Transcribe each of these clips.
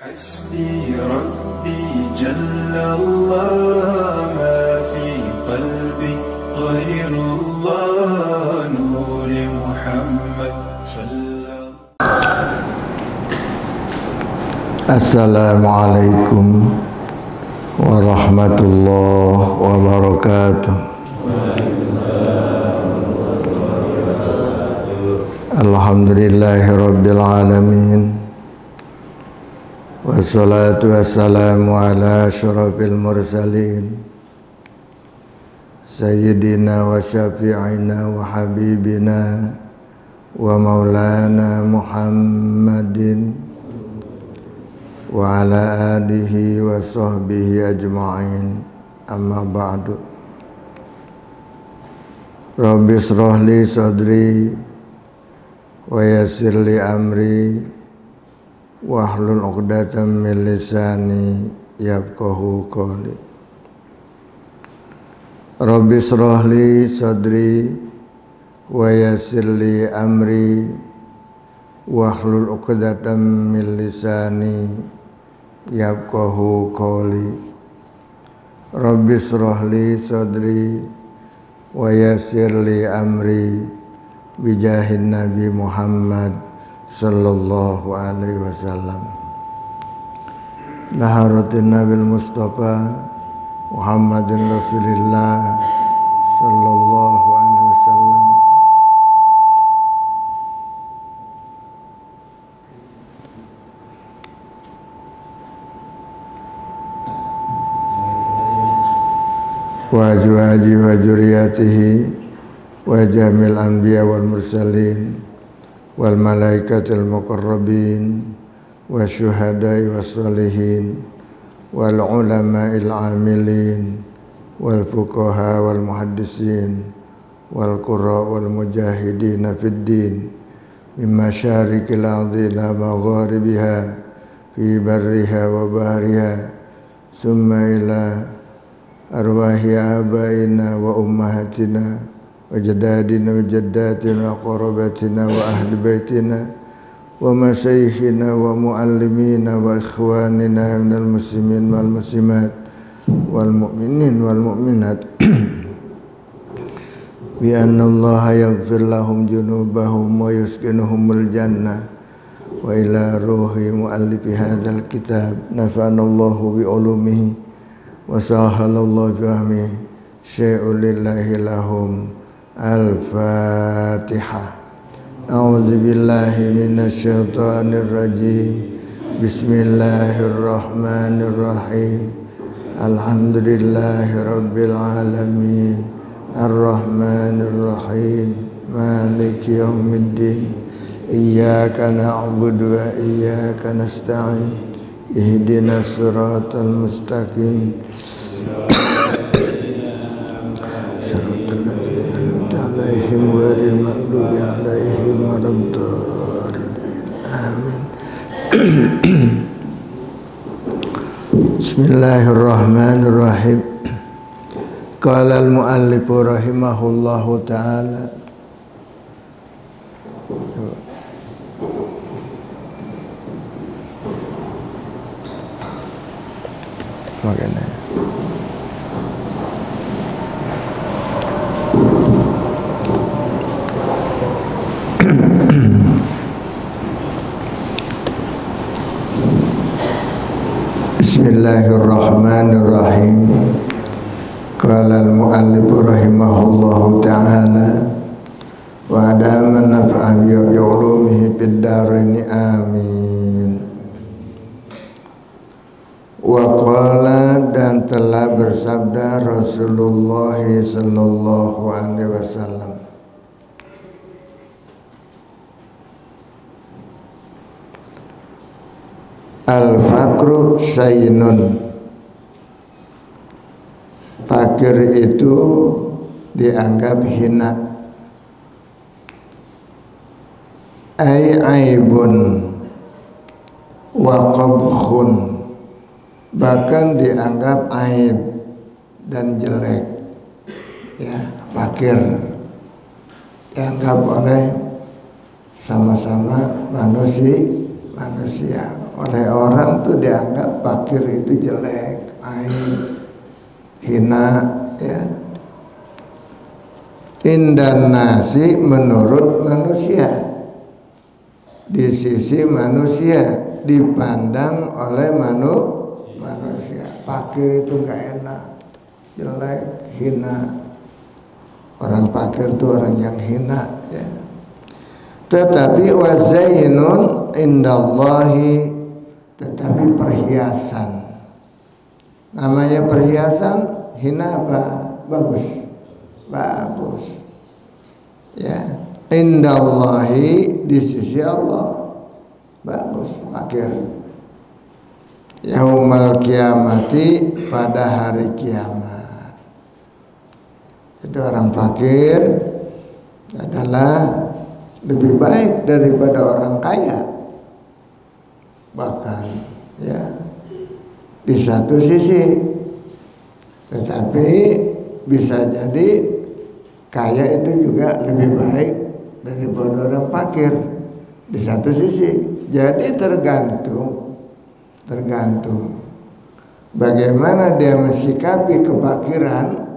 حسبي ربي جل الله ما في قلبي غير الله نور محمد صلى الله. السلام عليكم ورحمة الله وبركاته. Alhamdulillahi Rabbil Alamin, wassalatu wassalamu ala asyrafil mursalin Sayyidina wa syafi'ina wa habibina wa maulana Muhammadin wa ala alihi wa sahbihi ajma'in, amma ba'du. Rabbi shrah li sadri wa yassir li amri wahlul 'uqdatam min lisani yafqahu qawli. Rabbi shrah li sadri wa yassir li amri wahlul 'uqdatam min lisani yafqahu qawli. Rabbi shrah li sadri wa yassir li amri bijahin Nabi Muhammad sallallahu alaihi wasallam. Naharatin Nabil Mustafa Muhammadin Rasulillah sallallahu alaihi wasallam. Wa azwaji wa dzurriyyatihi wa jamil anbiya wal mursalin wal malaikatil muqarrabin wa syuhada'i was salihin wal ulama'il amilin wal fuqaha wal muhaddisin wal qurra wal mujahidin fid din min masyarikil ardi ila magharibiha fi barriha wa bahriha summa ila arwahi abaina wa ummahatina wa jadadina wa jaddatina wa qarabatina wa ahli baitina wa masyayikhina wa muallimina wa ikhwanina minal muslimin wal muslimat wal mu'minin wal mu'minat bi anna Allah yaghfir lahum junubahum wa yuskinuhumul jannah wa ila ruhi muallifi hadzal kitab nafa'anallahu bi ulumihi wa sahalallahu bi fahmihi syai'ul lillahi lahum. Al-Fatihah. A'udzu billahi minasy syaithanir rajim. Bismillahirrahmanirrahim. Alhamdulillahi rabbil alamin. Arrahmanir rahim. Maliki yaumiddin. Iyyaka na'budu wa iyyaka nasta'in. Ihdinas siratal mustaqim. Alaihim ghairil maghdubi alaihim waladdallin. Amin. Bismillahirrahmanirrahim. Qala al-muallif rahimahullahu ta'ala. Makanya Bismillahirrahmanirrahim. Qala al-muallif rahimahullahu ta'ala wa adama naf'a bi ulumihi fid dharain amin. Wa qala, dan telah bersabda Rasulullah sallallahu alaihi wasallam, al-faqru sayyinun, fakir itu dianggap hina, aibun wa qabkhun, bahkan dianggap aib dan jelek. Ya, fakir dianggap oleh sama-sama manusia manusia. Oleh orang tuh dianggap fakir itu jelek, aib, hina, ya. Indan nasi menurut manusia, di sisi manusia, dipandang oleh manusia. Fakir itu nggak enak, jelek, hina. Orang fakir itu orang yang hina, ya. Tetapi wazainun indallahi, tetapi perhiasan. Namanya perhiasan, hina apa? Bagus. Bagus. Ya, indallahi, di sisi Allah. Bagus, fakir. Yaumal kiamati, pada hari kiamat. Itu orang fakir adalah lebih baik daripada orang kaya. Bahkan ya di satu sisi. Tetapi bisa jadi kaya itu juga lebih baik daripada orang fakir di satu sisi. Jadi tergantung bagaimana dia mensikapi kefakiran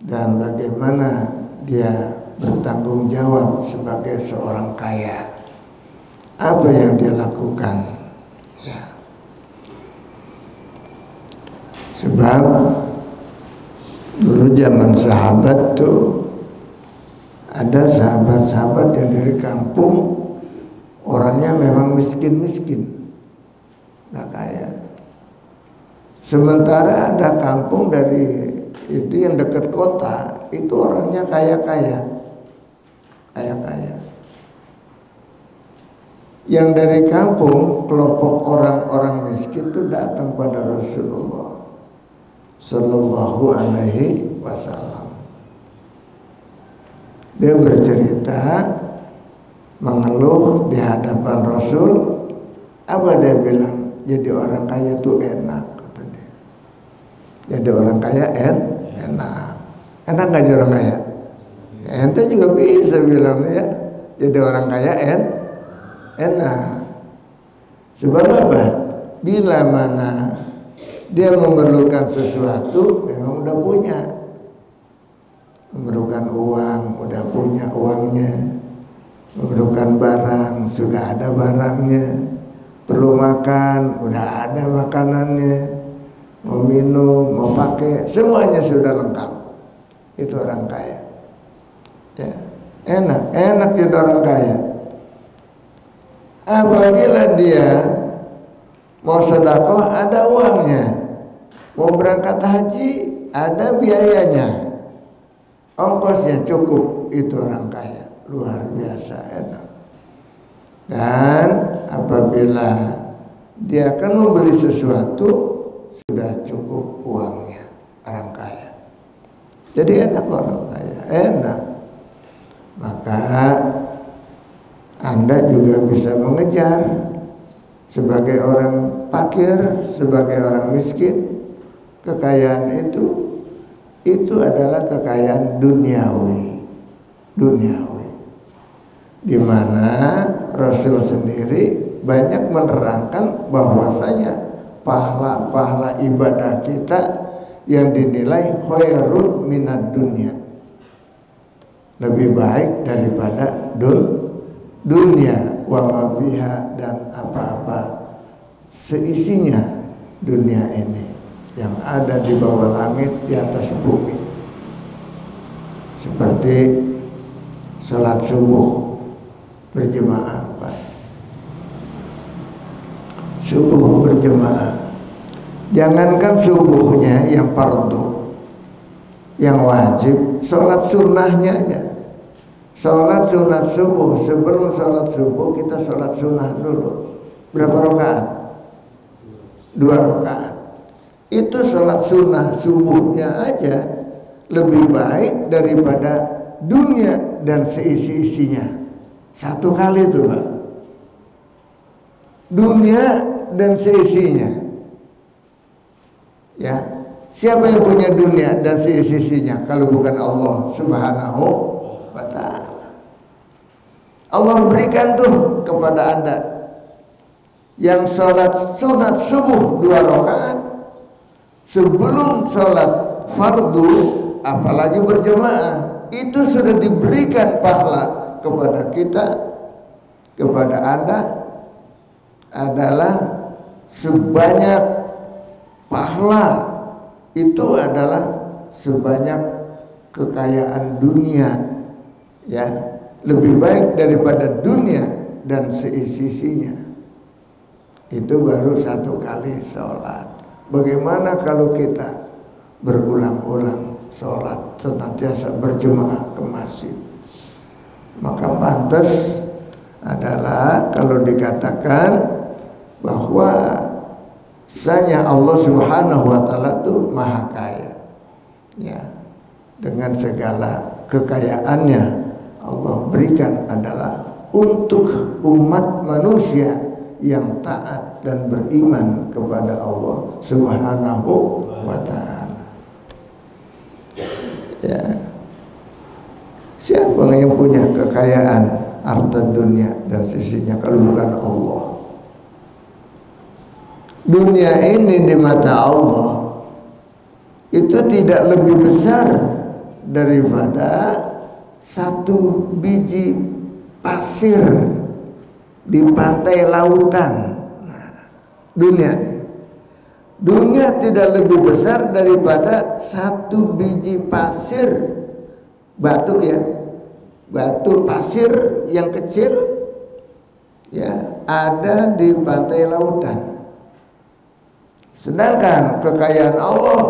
dan bagaimana dia bertanggung jawab sebagai seorang kaya. Apa yang dia lakukan, ya. Sebab dulu zaman sahabat tuh ada sahabat-sahabat yang dari kampung, orangnya memang miskin-miskin, nggak kaya. Sementara ada kampung dari itu yang dekat kota, itu orangnya kaya-kaya. Yang dari kampung, kelompok orang-orang miskin itu datang pada Rasulullah Sallallahu Alaihi Wasallam. Dia bercerita, mengeluh di hadapan Rasul. Apa dia bilang? Jadi orang kaya itu enak, kata dia. Jadi orang kaya enak. Enak gak jadi orang kaya? Ente juga bisa bilang, ya. Jadi orang kaya enak. Sebab apa? Bila mana dia memerlukan sesuatu, memang udah punya. Memerlukan uang, udah punya uangnya. Memerlukan barang, sudah ada barangnya. Perlu makan, udah ada makanannya. Mau minum, mau pakai, semuanya sudah lengkap. Itu orang kaya. Ya, enak jadi orang kaya. Apabila dia mau sedekah, ada uangnya. Mau berangkat haji, ada biayanya. Ongkosnya cukup, itu orang kaya. Luar biasa enak. Dan apabila dia akan membeli sesuatu, sudah cukup uangnya, orang kaya. Jadi enak orang kaya, enak. Maka Anda juga bisa mengejar sebagai orang fakir, sebagai orang miskin. Kekayaan itu adalah kekayaan duniawi, di mana Rasul sendiri banyak menerangkan bahwasanya pahala-pahala ibadah kita yang dinilai khairun minad dunya, lebih baik daripada dunia wa ma biha, dan apa-apa seisinya dunia ini yang ada di bawah langit, di atas bumi. Seperti salat subuh berjemaah, Pak. Subuh berjemaah. Jangankan subuhnya yang fardu, yang wajib, salat sunnahnya aja. Salat sunat subuh, sebelum salat subuh kita salat sunnah dulu. Berapa rakaat? 2 rakaat. Itu salat sunnah subuhnya aja lebih baik daripada dunia dan seisi-isinya. 1 kali itu, Pak. Dunia dan seisinya. Ya, siapa yang punya dunia dan seisi-isinya kalau bukan Allah Subhanahu wa ta'ala? Allah berikan tuh kepada Anda yang sholat sunat subuh 2 rakaat sebelum sholat fardu, apalagi berjamaah, itu sudah diberikan pahala kepada kita, kepada Anda, adalah sebanyak pahala itu adalah sebanyak kekayaan dunia, ya, lebih baik daripada dunia dan seisi-isinya. Itu baru 1 kali sholat. Bagaimana kalau kita berulang-ulang sholat, senantiasa berjemaah ke masjid? Maka pantas adalah kalau dikatakan bahwa sanya Allah Subhanahu wa taala itu maha kaya, ya, dengan segala kekayaannya Allah berikan adalah untuk umat manusia yang taat dan beriman kepada Allah Subhanahu wa taala. Ya. Siapa yang punya kekayaan harta dunia dan sisinya kalau bukan Allah? Dunia ini di mata Allah itu tidak lebih besar daripada 1 biji pasir di pantai lautan. Nah, dunia tidak lebih besar daripada 1 biji pasir, batu, ya, batu pasir yang kecil, ya, ada di pantai lautan. Sedangkan kekayaan Allah,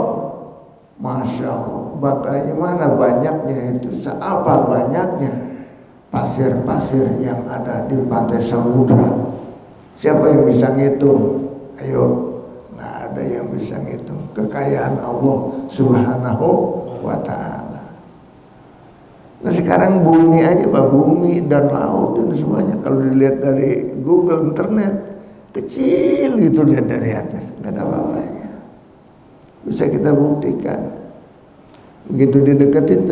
Masya Allah, bagaimana banyaknya itu, seapa banyaknya pasir-pasir yang ada di pantai samudra. Siapa yang bisa ngitung? Ayo, nggak ada yang bisa ngitung kekayaan Allah Subhanahu wa ta'ala. Nah sekarang bumi aja, Pak, bumi dan laut itu semuanya kalau dilihat dari Google internet kecil gitu, lihat dari atas nggak ada apa-apanya. Bisa kita buktikan. Begitu dideketin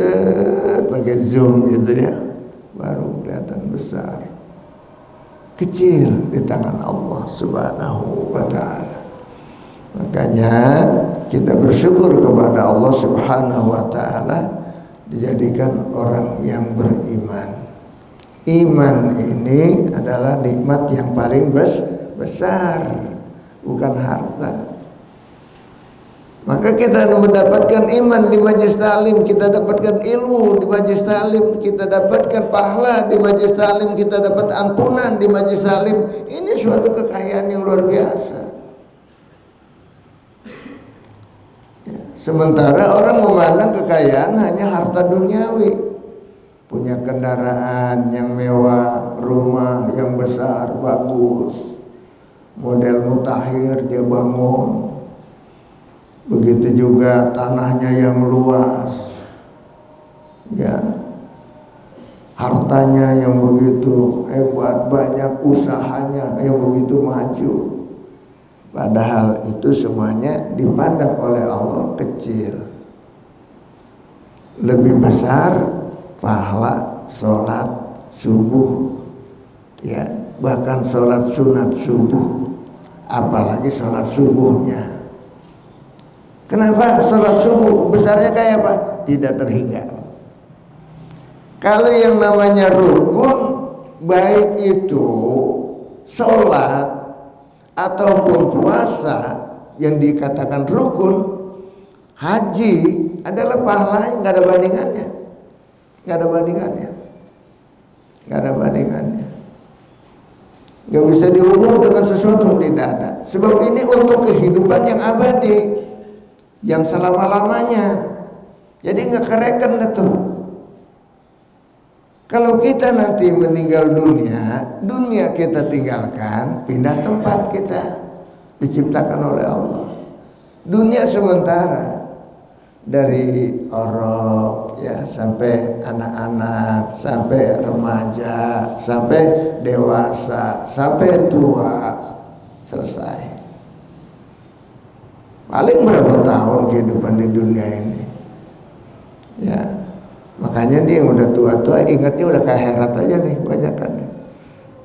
pakai zoom gitu, ya, baru kelihatan besar. Kecil di tangan Allah Subhanahu wa ta'ala. Makanya kita bersyukur kepada Allah Subhanahu wa ta'ala dijadikan orang yang beriman. Iman ini adalah nikmat yang paling besar, bukan harta. Maka kita mendapatkan iman di majlis ta'lim, kita dapatkan ilmu di majlis ta'lim, kita dapatkan pahala di majlis ta'lim, kita dapat ampunan di majlis ta'lim. Ini suatu kekayaan yang luar biasa. Ya, sementara orang memandang kekayaan hanya harta duniawi, punya kendaraan yang mewah, rumah yang besar, bagus, model mutakhir dia bangun. Begitu juga tanahnya yang luas, ya, hartanya yang begitu hebat, banyak usahanya yang begitu maju. Padahal itu semuanya dipandang oleh Allah kecil. Lebih besar pahala sholat subuh, ya, bahkan sholat sunat subuh, apalagi sholat subuhnya. Kenapa sholat subuh besarnya kayak apa? Tidak terhingga. Kalau yang namanya rukun, baik itu sholat ataupun puasa yang dikatakan rukun, haji adalah pahalanya nggak ada bandingannya, nggak ada bandingannya, nggak ada bandingannya. Nggak bisa diukur dengan sesuatu, tidak ada. Sebab ini untuk kehidupan yang abadi, yang selama-lamanya. Jadi nggak kereken tuh. Kalau kita nanti meninggal dunia, dunia kita tinggalkan, pindah tempat kita, diciptakan oleh Allah. Dunia sementara, dari orok, ya, sampai anak-anak, sampai remaja, sampai dewasa, sampai tua, selesai. Paling berapa tahun kehidupan di dunia ini, ya. Makanya dia yang udah tua-tua ingatnya udah ke akhirat aja nih, banyak kan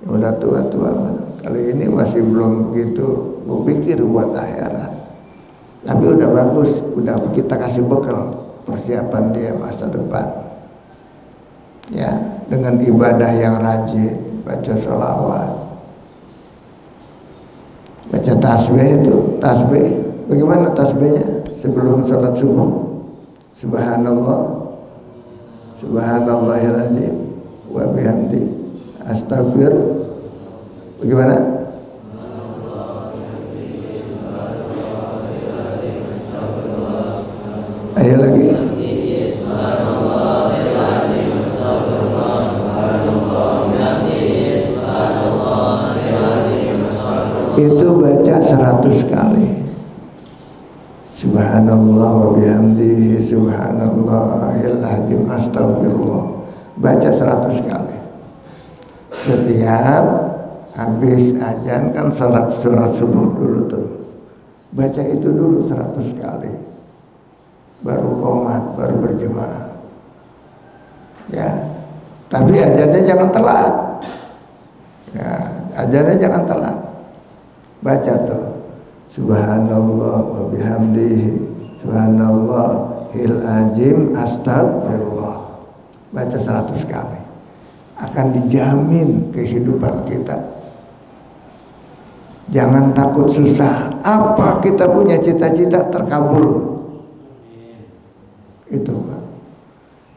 yang udah tua-tua mana Kali ini masih belum begitu berpikir buat akhirat. Tapi udah bagus, udah kita kasih bekal persiapan dia masa depan. Ya, dengan ibadah yang rajin, baca sholawat, baca tasbih itu, tasbih. Bagaimana tasbihnya sebelum sholat subuh? Subhanallah, subhanallahil azim, wa bihamdi, astagfir. Bagaimana? Ayo lagi. Itu baca 100 kali. Subhanallah wa bihamdihi subhanallahil azim astagfirullah. Baca 100 kali. Setiap habis azan kan salat surat subuh dulu tuh. Baca itu dulu 100 kali. Baru qomat, baru berjemaah. Ya. Tapi azannya jangan telat. Ya, azannya jangan telat. Baca tuh. Subhanallah wa bihamdihi subhanallahil azim astagfirullah. Baca 100 kali. Akan dijamin kehidupan kita. Jangan takut susah. Apa kita punya cita-cita terkabul. Itu Pak.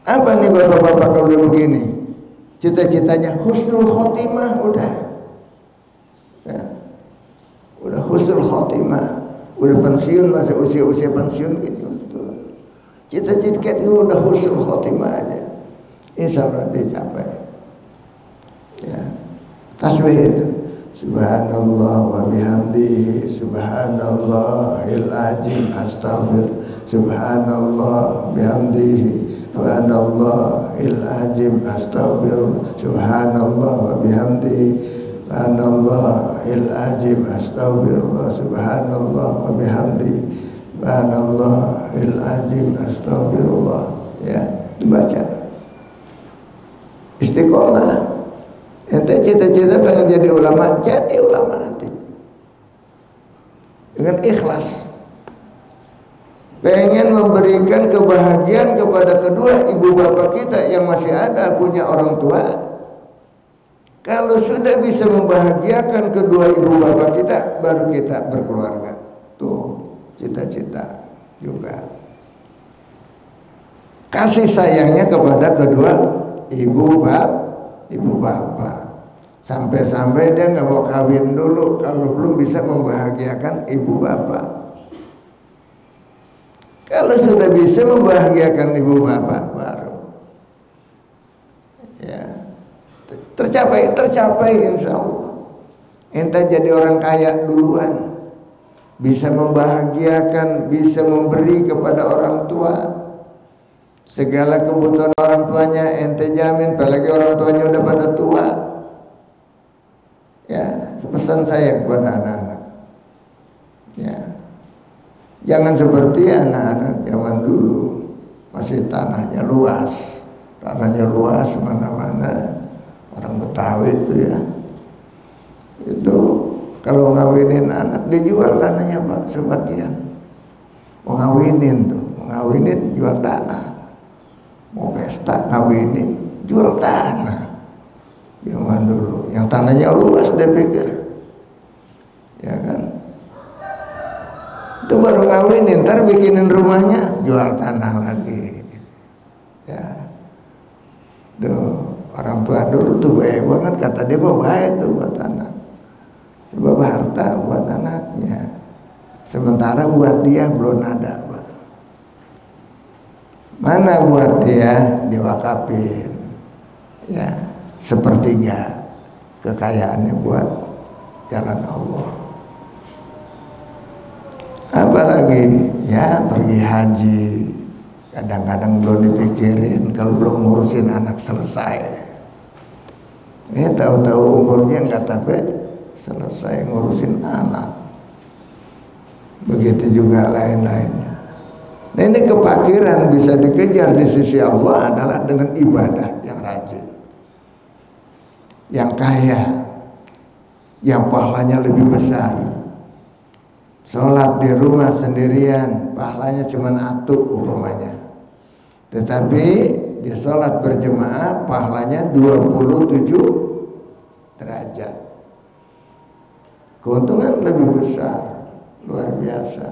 Apa nih bapak-bapak kalau udah begini? Cita-citanya husnul khotimah udah. Ya. Udah husnul khotimah, udah pensiun, masih usia pensiun gitu. Cita-cita itu udah husnul khotimah aja. Insya Allah dicapai. Ya. Tasbih itu. Subhanallah wa bihamdihi subhanallahil azim astagfir. Subhanallah bihamdihi subhanallahil azim astagfir. Subhanallah wa bihamdihi subhanallahil azim astagfirullah. Subhanallah wa bihamdihi subhanallahil azim astagfirullah. Ya, dibaca. Istiqomah. Ente cita-cita pengen jadi ulama nanti dengan ikhlas. Pengen memberikan kebahagiaan kepada kedua ibu bapak kita yang masih ada punya orang tua. Kalau sudah bisa membahagiakan kedua ibu bapak kita, baru kita berkeluarga. Tuh cita-cita juga. Kasih sayangnya kepada kedua ibu bapak. Sampai-sampai dia nggak mau kawin dulu kalau belum bisa membahagiakan ibu bapak. Kalau sudah bisa membahagiakan ibu bapak baru ya tercapai insya Allah. Ente jadi orang kaya duluan, bisa membahagiakan, bisa memberi kepada orang tua. Segala kebutuhan orang tuanya ente jamin, apalagi orang tuanya udah pada tua. Ya, pesan saya kepada anak-anak. Ya. Jangan seperti anak-anak zaman dulu. Masih tanahnya luas. Tanahnya luas mana-mana. Orang Betawi itu ya. Itu kalau ngawinin anak dijual tanahnya Pak sebagian. Mau ngawinin tuh, mau ngawinin jual tanah. Mau pesta ngawinin jual tanah. Zaman dulu yang tanahnya luas dia pikir ya kan, itu baru ngawinin, ntar bikinin rumahnya jual tanah lagi ya. Tuh orang tua dulu tuh baik banget, kata dia baik tuh buat anak, sebab harta buat anaknya, sementara buat dia belum ada Pak. Mana buat dia diwakafin ya, sepertiga kekayaannya buat jalan Allah. Apalagi ya pergi haji, kadang-kadang belum dipikirin kalau belum ngurusin anak selesai. Tahu-tahu umurnya nggak sampai selesai ngurusin anak. Begitu juga lain-lainnya. Nah, ini kepakiran bisa dikejar di sisi Allah adalah dengan ibadah yang rajin, yang kaya. yang pahalanya lebih besar. Sholat di rumah sendirian pahalanya cuma atuk umpamanya, tetapi dia sholat berjemaah pahalanya 27 derajat. Keuntungan lebih besar, luar biasa.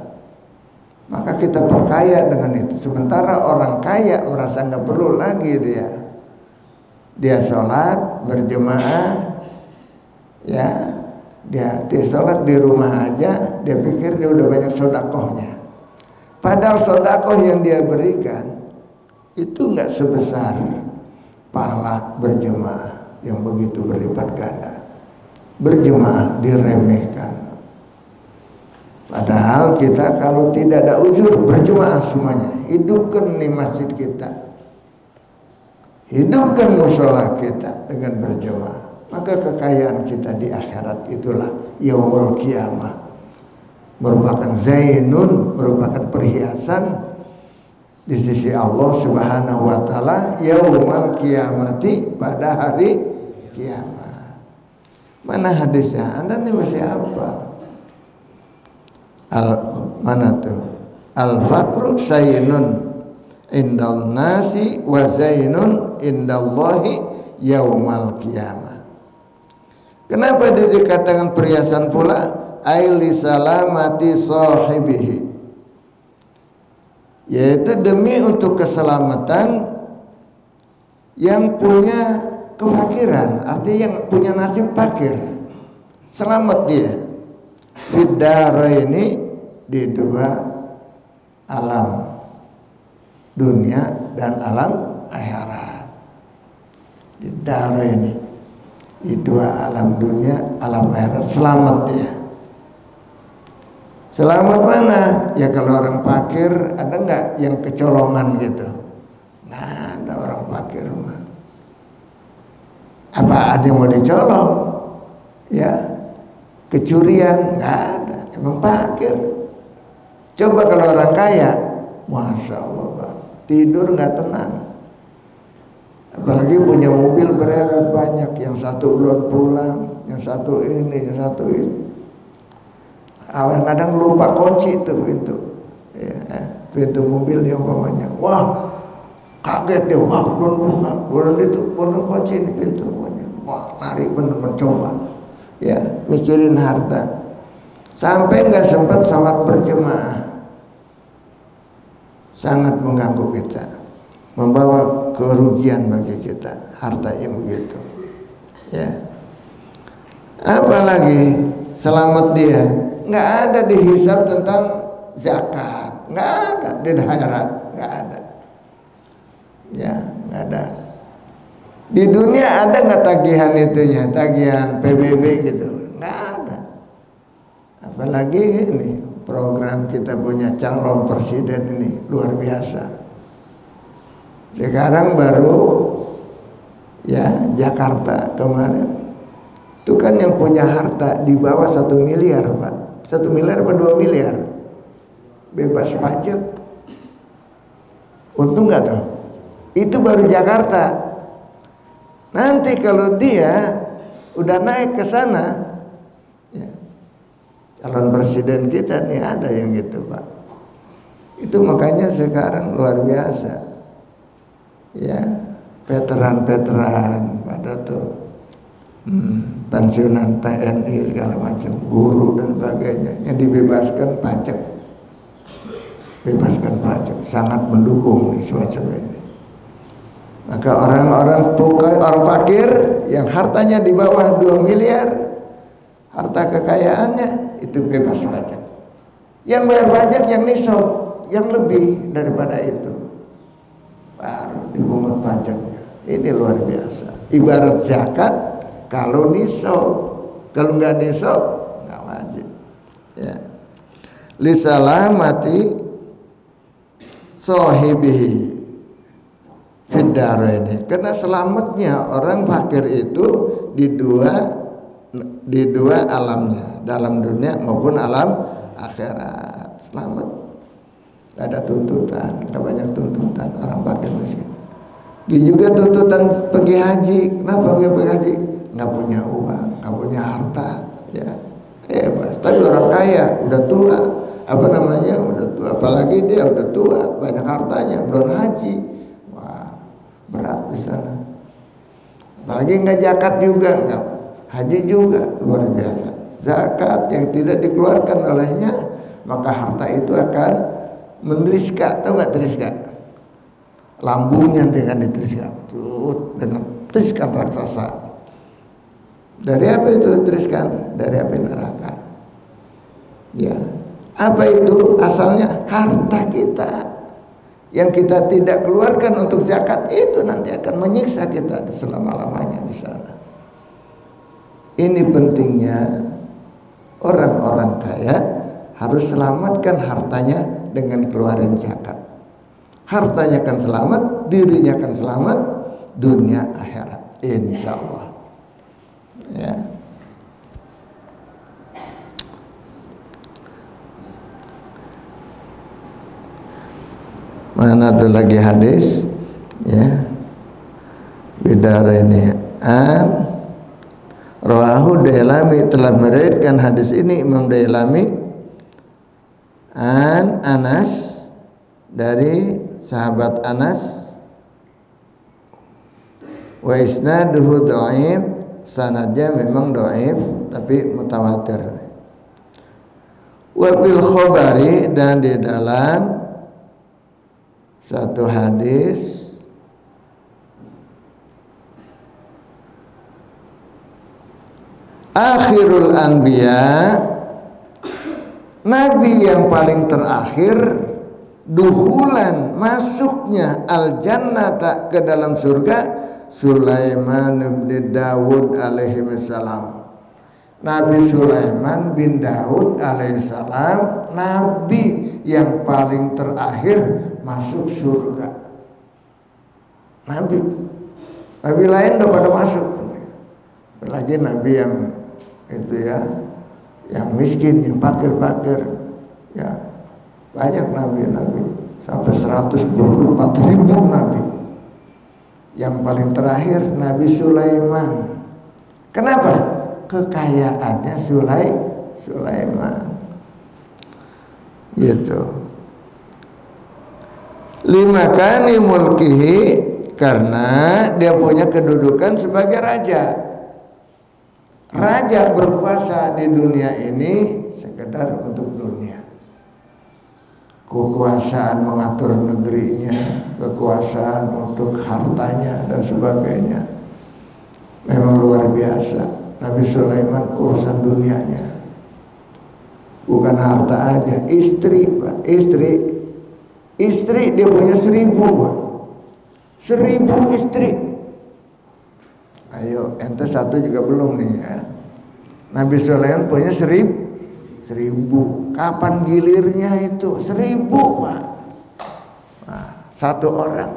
Maka kita perkaya dengan itu. Sementara orang kaya merasa nggak perlu lagi dia sholat berjemaah, ya dia sholat di rumah aja, dia pikir dia udah banyak sodakohnya. Padahal sodakoh yang dia berikan itu nggak sebesar pahala berjemaah yang begitu berlipat ganda. Berjemaah diremehkan. Padahal kita kalau tidak ada uzur berjemaah semuanya. Hidupkan nih masjid kita, hidupkan musola kita dengan berjemaah. Maka kekayaan kita di akhirat itulah yaumul qiyamah, merupakan zainun, merupakan perhiasan di sisi Allah Subhanahu wa taala yaumul qiyamati, pada hari kiamat. Mana hadisnya? Anda nih mesti hafal. Mana tuh? Al-faqru zainun indal nasi wa zainun indallahi yaumal qiyamah. Kenapa dia dikatakan perhiasan pula? Aili salamati sahibihi, yaitu demi untuk keselamatan yang punya kefakiran, artinya yang punya nasib fakir, selamat dia fiddaraini, di dua alam, dunia dan alam akhirat. Di daraini, di dua alam, dunia alam akhirat, selamat dia. Selamat mana? Ya kalau orang fakir ada nggak yang kecolongan gitu? Nah, ada orang fakir mah. Apa ada yang mau dicolong? Ya, kecurian nggak ada. Emang fakir. Coba kalau orang kaya, masya Allah, Pak, tidur nggak tenang. Apalagi punya mobil beredar banyak, yang satu belum pulang, yang satu ini, yang satu itu. Kadang lupa kunci itu pintu, ya, pintu mobilnya umpamanya. Wah, kaget dia, wah belum buka, belum itu, belum kunci ini pintu. Wah, lari bener mencoba, ya, mikirin harta, sampai nggak sempat salat berjemaah. Sangat mengganggu kita, membawa kerugian bagi kita, harta yang begitu, ya. Apalagi selamat dia, nggak ada dihisab tentang zakat, nggak ada di akhirat, nggak ada, ya, nggak ada. Di dunia ada nggak tagihan itunya, tagihan PBB gitu, nggak ada. Apalagi ini program kita punya calon presiden ini luar biasa. Sekarang baru ya Jakarta kemarin, itu kan yang punya harta di bawah 1 miliar, Pak. 1 miliar apa 2 miliar bebas pajak. Untung nggak tuh? Itu baru Jakarta. Nanti kalau dia udah naik ke sana, ya, calon presiden kita nih ada yang gitu, Pak. Itu makanya sekarang luar biasa, ya, veteran-veteran pada tuh pensiunan TNI segala macam, guru dan sebagainya, yang dibebaskan pajak, bebaskan pajak, sangat mendukung nih semacam ini. Maka orang-orang fakir yang hartanya di bawah 2 miliar, harta kekayaannya itu bebas pajak. Yang bayar pajak yang nisab, yang lebih daripada itu baru dipungut pajaknya. Ini luar biasa. Ibarat zakat, kalau nisab, kalau nggak nisab nggak wajib. Ya. Lisalamati sahibihi fiddaraini, karena selamatnya orang fakir itu di dua alamnya, dalam dunia maupun alam akhirat. Selamat, gak ada tuntutan, gak banyak tuntutan orang fakir miskin. Juga tuntutan pergi haji. Kenapa nggak pergi haji? Nggak punya uang, nggak punya harta, ya bebas. Tapi orang kaya udah tua, udah tua, apalagi dia udah tua, banyak hartanya, belum haji, wah berat di sana. Apalagi nggak zakat juga, nggak haji juga, luar biasa. Zakat yang tidak dikeluarkan olehnya, maka harta itu akan menteriska. Tahu nggak teriska? Lambungnya dengan diteriska, dengan teriskan raksasa. Dari apa itu teriskan? Dari api neraka. Ya, apa itu? Asalnya harta kita yang kita tidak keluarkan untuk zakat itu nanti akan menyiksa kita selama-lamanya di sana. Ini pentingnya orang-orang kaya harus selamatkan hartanya dengan keluarin zakat. Hartanya akan selamat, dirinya akan selamat, dunia akhirat, insya Allah. Ya. Mana tuh lagi hadis? Ya. Bidara ini Rawahu Dailami telah meriwayatkan hadis ini Imam Dailami Anas dari sahabat Anas wa isnaduhu dhaif, sanadnya memang dhaif tapi mutawatir. Wa bil khabari, dan di dalam satu hadis akhirul anbiya, nabi yang paling terakhir, duhulan, masuknya al jannata, ke dalam surga, Sulaiman bin Daud alaihi salam. Nabi Sulaiman bin Daud alaihi salam, nabi yang paling terakhir masuk surga. Nabi lain udah pada masuk, apalagi nabi yang itu ya, yang miskin, yang fakir ya, banyak nabi sampai 124.000 nabi. Yang paling terakhir Nabi Sulaiman. Kenapa? Kekayaannya Sulaiman gitu. Limakani mulkihi, karena dia punya kedudukan sebagai raja. Raja berkuasa di dunia ini sekedar untuk dunia. Kekuasaan mengatur negerinya, kekuasaan untuk hartanya dan sebagainya, memang luar biasa. Nabi Sulaiman urusan dunianya, bukan harta aja, istri Pak, istri dia punya 1.000 istri. Ayo, ente satu juga belum nih ya. Nabi Sulaiman punya 1.000. Kapan gilirnya itu? 1.000 Pak. Nah, satu orang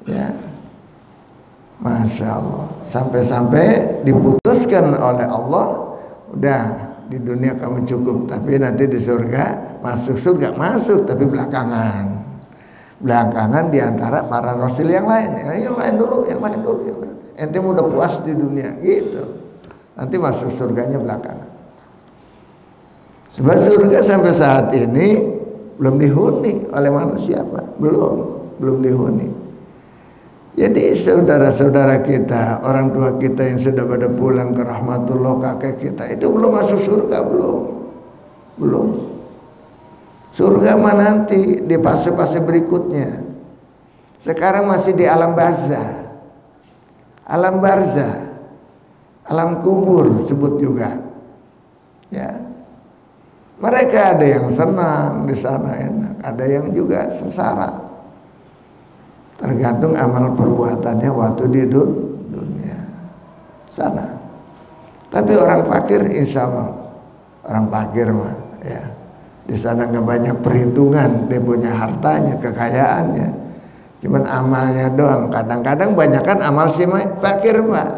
ya, Masya Allah. Sampai-sampai diputuskan oleh Allah, udah di dunia kamu cukup, tapi nanti di surga, masuk surga masuk, tapi belakangan diantara para rasul yang lain. Yang lain dulu. Ente udah puas di dunia gitu, nanti masuk surganya belakangan. Sebab surga sampai saat ini belum dihuni oleh manusia Pak, belum dihuni. Jadi saudara-saudara kita, orang tua kita yang sudah pada pulang ke rahmatullah, kakek kita itu belum masuk surga, belum. Surga mah nanti di fase-fase berikutnya. Sekarang masih di alam barzah, alam kubur sebut juga. Ya. Mereka ada yang senang di sana enak, ada yang juga sengsara. Tergantung amal perbuatannya waktu di dunia sana. Tapi orang fakir, insya Allah, orang fakir mah ya, di sana nggak banyak perhitungan, dia punya hartanya, kekayaannya, cuman amalnya doang. Kadang-kadang banyakkan amal si fakir mah.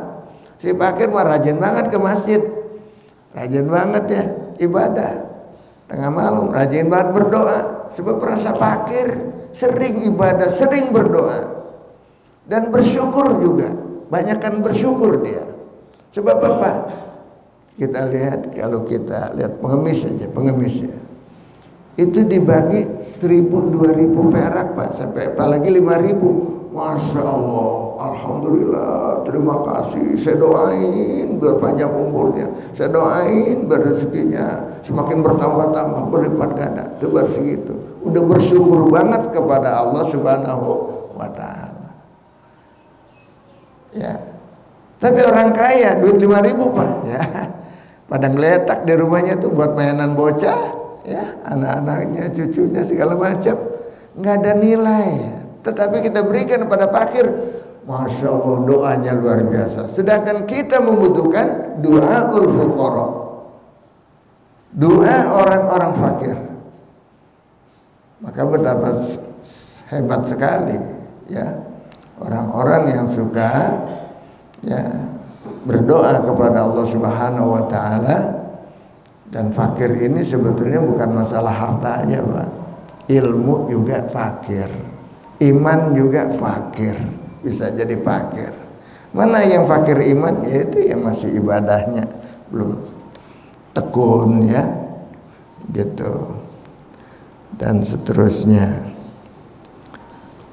Si fakir mah rajin banget ke masjid, rajin banget ya ibadah. Tengah malam rajin banget berdoa, sebab merasa fakir, sering ibadah, sering berdoa, dan bersyukur juga. Banyakkan bersyukur dia. Sebab apa? Kita lihat, kalau kita lihat pengemis saja, pengemisnya itu dibagi 1.000, 2.000 perak Pak, sampai apalagi 5.000. Masya Allah, Alhamdulillah, terima kasih. Saya doain biar panjang umurnya, saya doain biar rezekinya semakin bertambah-tambah, berlipat ganda. Itu baru segitu. Udah bersyukur banget kepada Allah Subhanahu wa Ta'ala. Ya. Tapi orang kaya duit 5.000 Pak, ya. Padang letak di rumahnya tuh buat mainan bocah, ya, anak-anaknya, cucunya segala macam, nggak ada nilai. Tetapi kita berikan kepada fakir, Masya Allah, doanya luar biasa. Sedangkan kita membutuhkan doaul fuqara, doa orang-orang fakir. Maka betapa hebat sekali, ya, orang-orang yang suka, ya, berdoa kepada Allah Subhanahu wa Ta'ala. Dan fakir ini sebetulnya bukan masalah harta aja Pak, ilmu juga fakir, iman juga fakir, bisa jadi fakir. Mana yang fakir iman? Yaitu yang masih ibadahnya belum tekun, ya, gitu, dan seterusnya.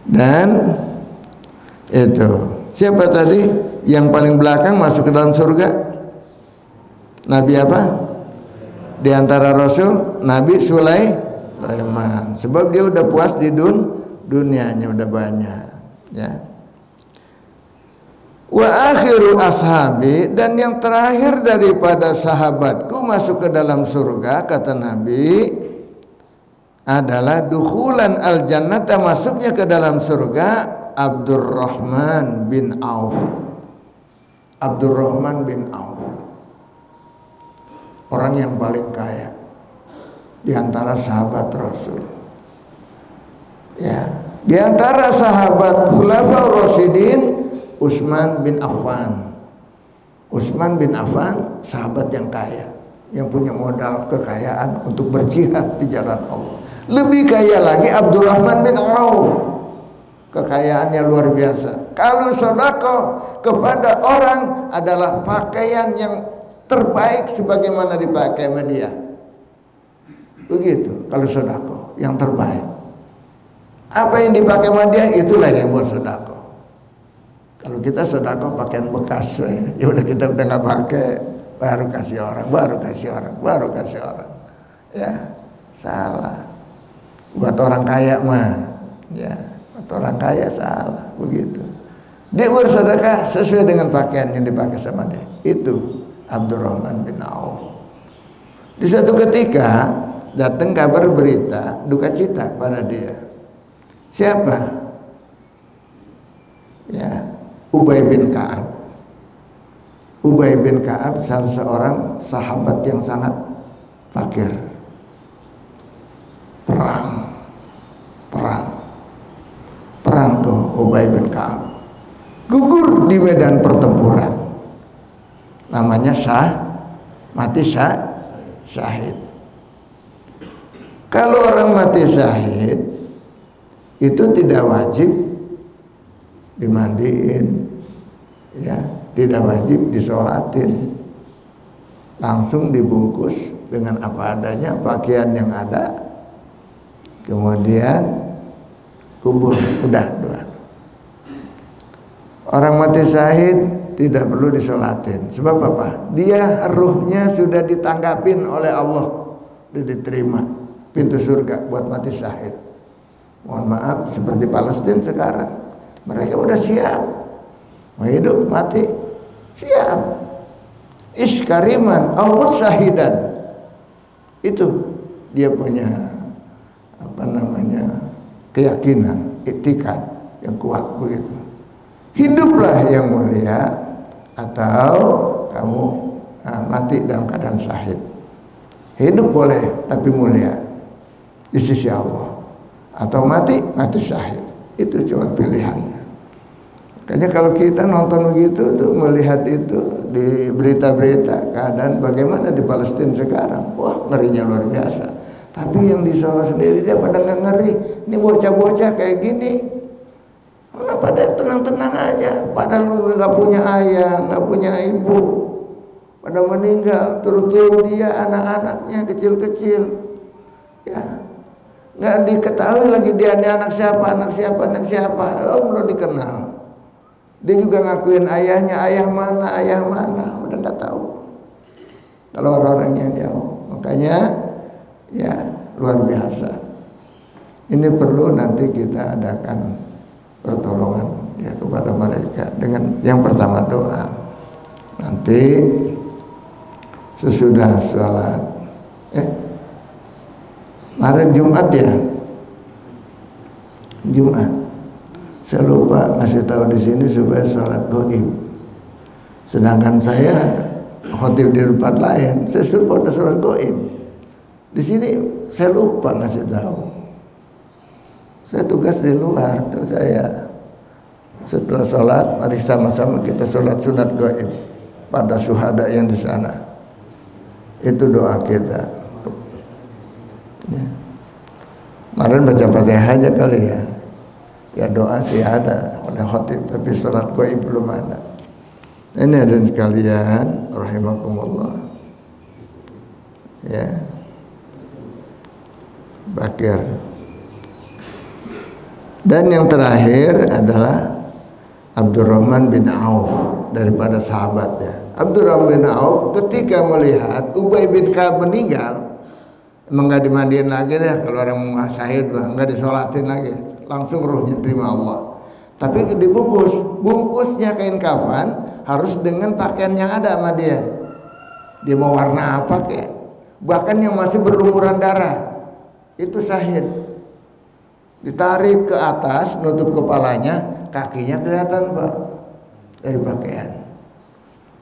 Dan itu siapa tadi yang paling belakang masuk ke dalam surga? Nabi apa? Di antara Rasul, Nabi Sulaiman. Sebab dia udah puas di dunianya, udah banyak, ya. Wa akhiru ashabi, dan yang terakhir daripada sahabatku masuk ke dalam surga, kata Nabi, adalah dukhulan al-jannata, masuknya ke dalam surga, Abdurrahman bin Auf. Abdurrahman bin Auf, orang yang paling kaya di antara sahabat Rasul. Ya, di antara sahabat Khulafaur Rasyidin, Utsman bin Affan. Utsman bin Affan sahabat yang kaya, yang punya modal kekayaan untuk berjihad di jalan Allah. Lebih kaya lagi Abdurrahman bin Auf, kekayaannya luar biasa. Kalau sedekah kepada orang adalah pakaian yang terbaik sebagaimana dipakai sama dia. Begitu kalau sedekah yang terbaik. Apa yang dipakai sama dia, itulah yang buat sedekah. Kalau kita sedekah pakaian bekas, ya udah, kita udah nggak pakai, baru kasih orang, baru kasih orang, baru kasih orang. Ya, salah. Buat orang kaya mah, ya, buat orang kaya salah, begitu. Dia bersedekah sesuai dengan pakaian yang dipakai sama dia. Itu Abdurrahman bin Auf. Di satu ketika datang kabar berita duka cita pada dia. Siapa? Ya, Ubay bin Ka'ab. Ubay bin Ka'ab salah seorang sahabat yang sangat fakir. Perang tuh Ubay bin Ka'ab gugur di medan pertempuran. Namanya mati syahid. Kalau orang mati syahid itu tidak wajib dimandiin, ya, tidak wajib disolatin, langsung dibungkus dengan apa adanya, pakaian yang ada, kemudian kubur, udah doa. Orang mati syahid tidak perlu disolatin. Sebab apa? Dia ruhnya sudah ditanggapin oleh Allah, sudah diterima pintu surga buat mati syahid. Mohon maaf, seperti Palestina sekarang, mereka udah siap, mau hidup mati siap. Iskariman awut syahidan, itu dia punya apa namanya, keyakinan, iktikad yang kuat begitu. Hiduplah yang mulia, atau kamu mati dalam keadaan syahid. Hidup boleh tapi mulia di sisi Allah, atau mati syahid. Itu cuma pilihannya. Makanya kalau kita nonton begitu tuh, melihat itu di berita-berita keadaan bagaimana di Palestina sekarang, wah, ngerinya luar biasa. Tapi yang di sana sendiri dia pada nggak ngeri. Ini bocah-bocah kayak gini, kenapa dia tenang-tenang aja? Padahal lu nggak punya ayah, nggak punya ibu, pada meninggal, turun-turun dia anak-anaknya kecil-kecil, ya nggak diketahui lagi dia ini anak siapa, belum dikenal. Dia juga ngakuin ayahnya, ayah mana, udah nggak tahu. Kalau orang-orang yang jauh, makanya ya luar biasa. Ini perlu nanti kita adakan pertolongan ya kepada mereka dengan yang pertama doa. Nanti sesudah sholat, kemarin Jumat ya, Jumat. Saya lupa ngasih tahu di sini supaya sholat gaib. Sedangkan saya khotib di tempat lain, saya suruh pada sholat gaib. Di sini saya lupa ngasih tahu. Saya tugas di luar, tuh saya setelah sholat mari sama-sama kita sholat sunat gaib pada syuhada yang di sana. Itu doa kita. Ya. Kemarin baca Fatihah aja kali ya. Ya doa sih ada oleh khotib, tapi sholat gaib belum ada. Ini hadirin sekalian rahimakumullah. Ya. Bakir. Dan yang terakhir adalah Abdurrahman bin Auf daripada sahabatnya. Abdurrahman bin Auf ketika melihat Ubay bin Ka'ab meninggal, emang nggak dimandiin lagi deh, kalau orang mau syahid mah nggak disolatin lagi, langsung ruhnya terima Allah. Tapi dibungkus, bungkusnya kain kafan harus dengan pakaian yang ada sama dia. Dia mau warna apa kek, bahkan yang masih berlumuran darah itu syahid. Ditarik ke atas, nutup kepalanya, kakinya kelihatan Pak dari pakaian.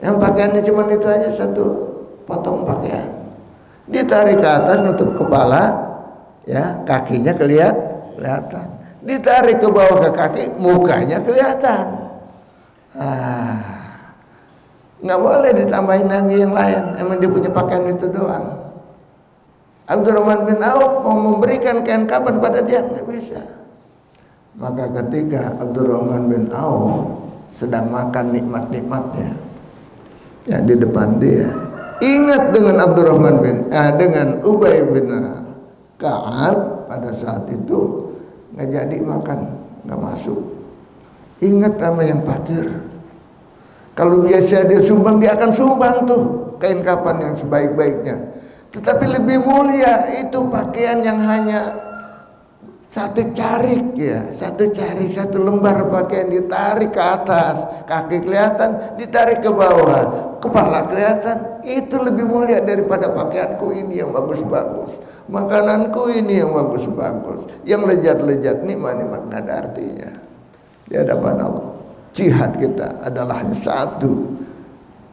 Yang pakaiannya cuma itu aja, satu potong pakaian. Ditarik ke atas, nutup kepala, ya kakinya kelihatan. Ditarik ke bawah ke kaki, mukanya kelihatan. Nggak boleh ditambahin lagi yang lain. Emang dia punya pakaian itu doang. Abdurrahman bin Auf mau memberikan kain kafan pada dia, nggak bisa. Maka ketika Abdurrahman bin Auf sedang makan nikmat-nikmatnya, ya di depan dia, ingat dengan dengan Ubay bin Ka'ab pada saat itu nggak jadi makan, nggak masuk. Ingat sama yang fakir. Kalau biasa dia sumbang, dia akan sumbang tuh kain kafan yang sebaik-baiknya. Tetapi lebih mulia itu pakaian yang hanya satu carik ya, satu lembar pakaian ditarik ke atas, kaki kelihatan, ditarik ke bawah, kepala kelihatan. Itu lebih mulia daripada pakaianku ini yang bagus-bagus, makananku ini yang bagus-bagus, yang lezat-lezat, nikmat-nikmat, nggak ada artinya di hadapan Allah. Jihad kita adalah hanya satu.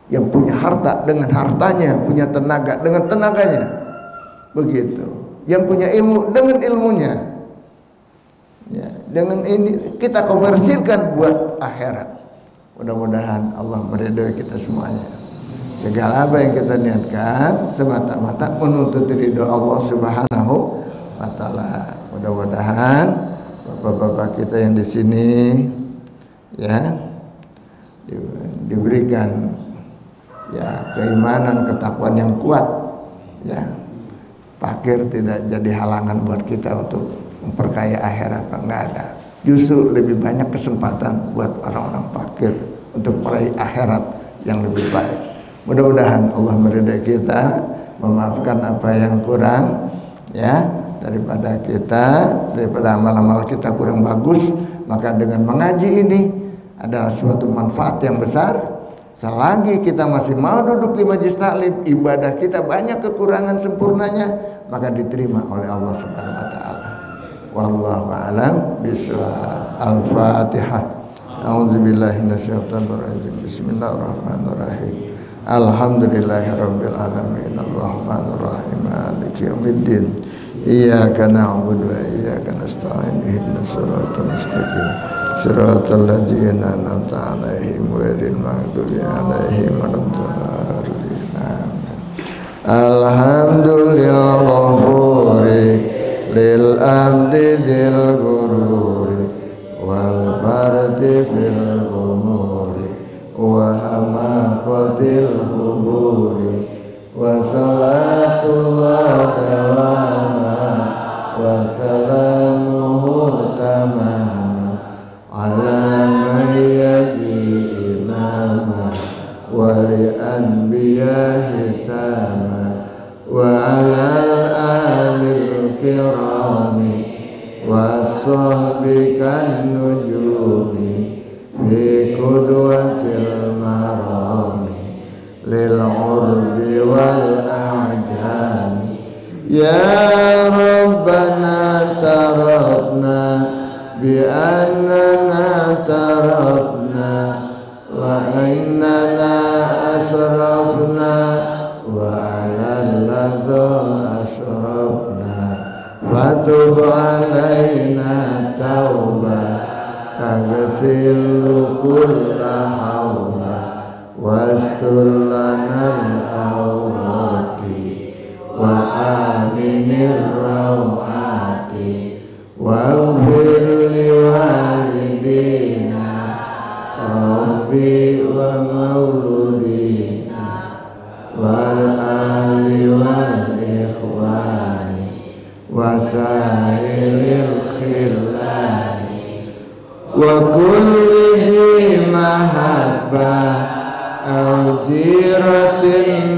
Yang punya harta dengan hartanya, punya tenaga dengan tenaganya, begitu. Yang punya ilmu dengan ilmunya, ya, dengan ini kita komersilkan buat akhirat. Mudah-mudahan Allah meridhoi kita semuanya. Segala apa yang kita niatkan semata-mata menuntut ridho Allah Subhanahu wa Ta'ala. Mudah-mudahan bapak-bapak kita yang di sini, ya, diberikan ya keimanan, ketakwaan yang kuat, ya. Fakir tidak jadi halangan buat kita untuk memperkaya akhirat, enggak ada. Justru lebih banyak kesempatan buat orang-orang fakir untuk meraih akhirat yang lebih baik. Mudah-mudahan Allah meridai kita, memaafkan apa yang kurang, ya, daripada amal-amal kita kurang bagus. Maka dengan mengaji ini adalah suatu manfaat yang besar. Selagi kita masih mau duduk di majlis taklim, ibadah kita banyak kekurangan sempurnanya, maka diterima oleh Allah Subhanahu wa Ta'ala. Wallahu a'lam bishawab. Al-Fatihah. A'udzubillahi minasyaitonir rajim. Bismillahirrahmanirrahim. Alhamdulillahirabbil alamin. Arrahmanir rahim. Maliki yaumiddin. Iyyaka na'budu wa iyyaka nasta'in. Ihdinas siratal mustaqim. Siratal ladzina an'amta 'alaihim ghairil maghdubi 'alaihim waladdallin. Alhamdulillah ghafuri lil abdi dzil ghururi wal fardi fil umuri wa hamaqatil huburi وعلى الآل الكرام والصحب كالنجوم في قدوة المرام للعرب والأعجام يا ربنا تربنا بأننا تربنا وإننا أسرفنا وعلى اللذى أشرفنا فتب علينا توبة تغسل كل حوبة واستر لنا العورات وآمن الروعات واغفر لوالدينا ربي ومولودينا والأهل والإخوان وسائر الخلان وكل ذي محبة أو جيرة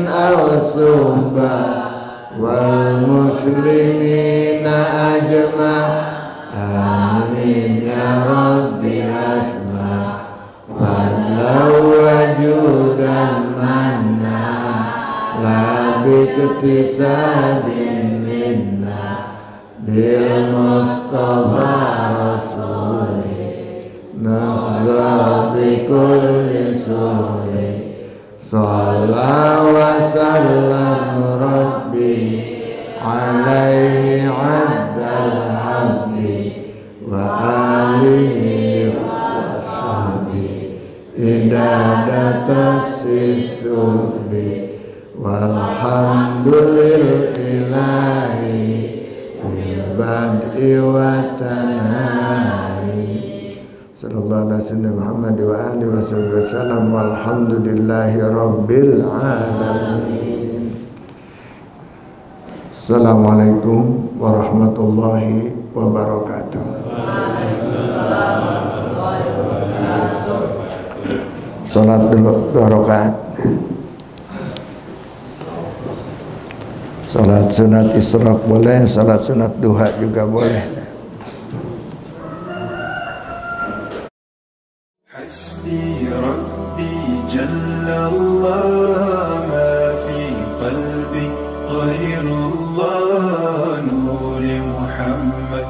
أو صحبة والمسلمين أجمع آمين يا ربي أسمع فضلا وجودا منا لا باكتساب منا بالمصطفى رسولي نفزع بكل سهل صلى وسلم ربي عليه عد الحب وآله وصحبه إدادة السب والحمد لله في البدء والتناهي sallallahu alaihi wasallam Muhammad wa alihi wasallam walhamdulillahi rabbil alamin. Assalamualaikum warahmatullahi wabarakatuh. Salat dulu 2 rakaat. Salat sunat isyraq boleh, salat sunat duha juga boleh. حسبي ربي جل الله ما في قلبي غير الله نور محمد